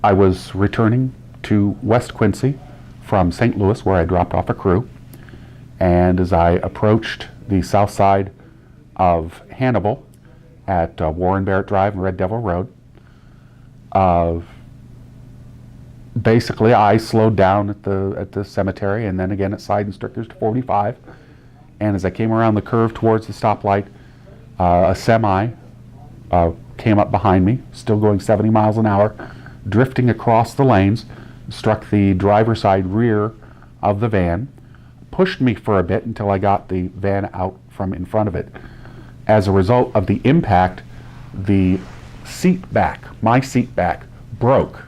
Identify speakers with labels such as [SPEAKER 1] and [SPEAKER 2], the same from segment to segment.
[SPEAKER 1] I was returning to West Quincy from St. Louis, where I dropped off a crew, and as I approached the south side of Hannibal at Warren Barrett Drive and Red Devil Road, basically I slowed down at the cemetery and then again at Side and Strickers to 45, and as I came around the curve towards the stoplight, a semi came up behind me, still going 70 miles an hour, drifting across the lanes, struck the driver's side rear of the van, pushed me for a bit until I got the van out from in front of it. As a result of the impact, the seat back, my seat back, broke,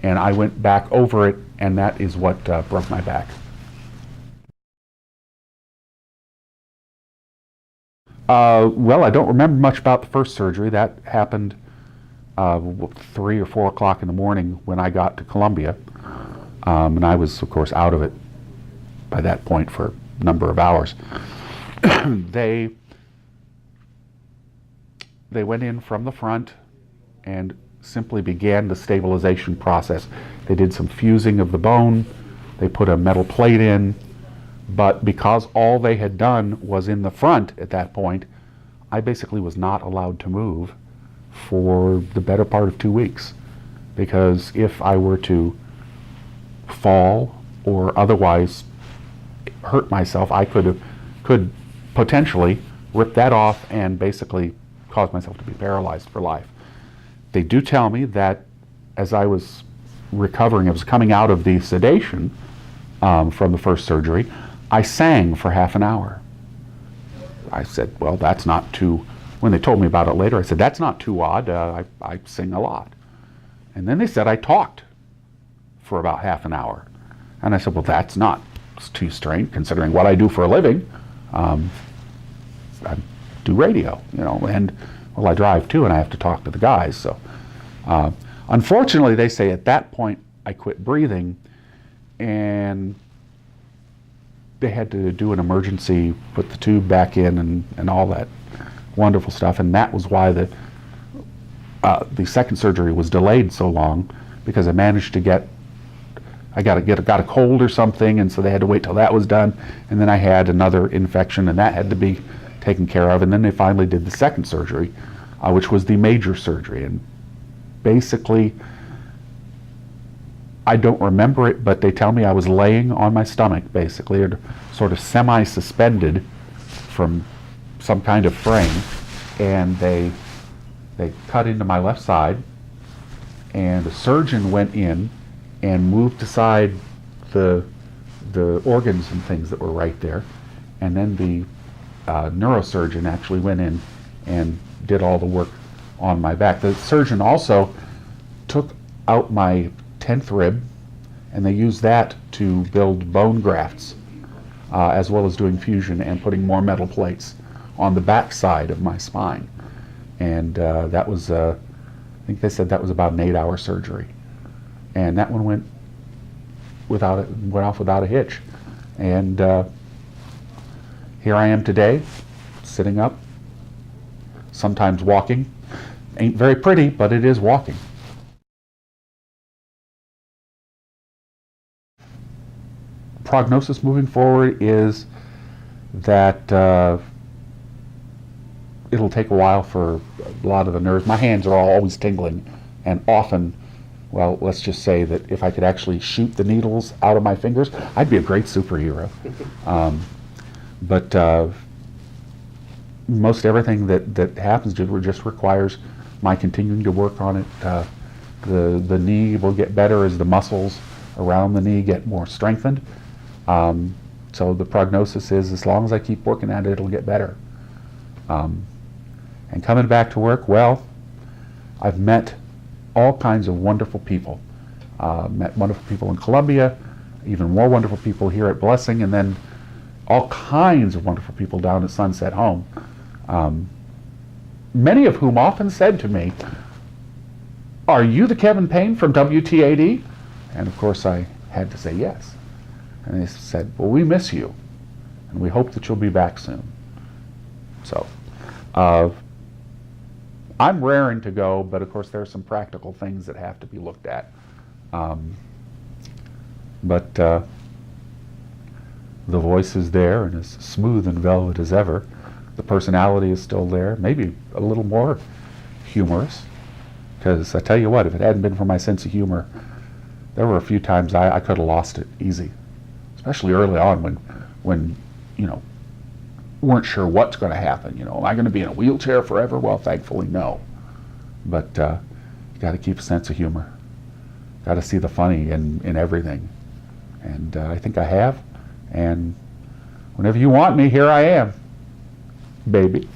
[SPEAKER 1] and I went back over it, and that is what broke my back. Well, I don't remember much about the first surgery. That happened 3 or 4 o'clock in the morning when I got to Columbia, and I was, of course, out of it by that point for a number of hours. They went in from the front and simply began the stabilization process. They did some fusing of the bone, they put a metal plate in, but because all they had done was in the front at that point, I basically was not allowed to move for the better part of 2 weeks, because if I were to fall or otherwise hurt myself, I could potentially rip that off and basically cause myself to be paralyzed for life. They do tell me that as I was recovering, I was coming out of the sedation from the first surgery, I sang for half an hour. I said, well, that's not too, when they told me about it later, I said, that's not too odd, I sing a lot. And then they said I talked for about half an hour. And I said, well, that's not too strange considering what I do for a living. I do radio, you know, and well, I drive too, and I have to talk to the guys. So unfortunately, they say at that point I quit breathing, and they had to do an emergency, put the tube back in, and all that wonderful stuff. And that was why the second surgery was delayed so long, because I managed to got a cold or something, and so they had to wait till that was done. And then I had another infection, and that had to be taken care of. And then they finally did the second surgery, which was the major surgery. And basically, I don't remember it, but they tell me I was laying on my stomach, basically, or sort of semi-suspended from some kind of frame, and they cut into my left side, and the surgeon went in and moved aside the organs and things that were right there, and then the neurosurgeon actually went in and did all the work on my back. The surgeon also took out my 10th rib, and they used that to build bone grafts, as well as doing fusion and putting more metal plates on the back side of my spine. And that was, I think they said that was about an 8-hour surgery. And that one went off without a hitch. And here I am today, sitting up, sometimes walking. Ain't very pretty, but it is walking. Prognosis moving forward is that it'll take a while for a lot of the nerves. My hands are always tingling, and often, well, let's just say that if I could actually shoot the needles out of my fingers, I'd be a great superhero. But most everything that happens just requires my continuing to work on it. The knee will get better as the muscles around the knee get more strengthened. So the prognosis is, as long as I keep working at it, it'll get better. And coming back to work, well, I've met all kinds of wonderful people. Met wonderful people in Columbia, even more wonderful people here at Blessing, and then all kinds of wonderful people down at Sunset Home. Many of whom often said to me, "Are you the Kevin Payne from WTAD?" And of course I had to say yes. And they said, "Well, we miss you, and we hope that you'll be back soon." So I'm raring to go, but of course there are some practical things that have to be looked at. But the voice is there and as smooth and velvet as ever. The personality is still there, maybe a little more humorous. Because I tell you what, if it hadn't been for my sense of humor, there were a few times I could have lost it easy. Especially early on when you know, weren't sure what's going to happen. You know, am I going to be in a wheelchair forever? Well, thankfully, no. But you got to keep a sense of humor. Got to see the funny in everything. And I think I have. And whenever you want me, here I am, baby.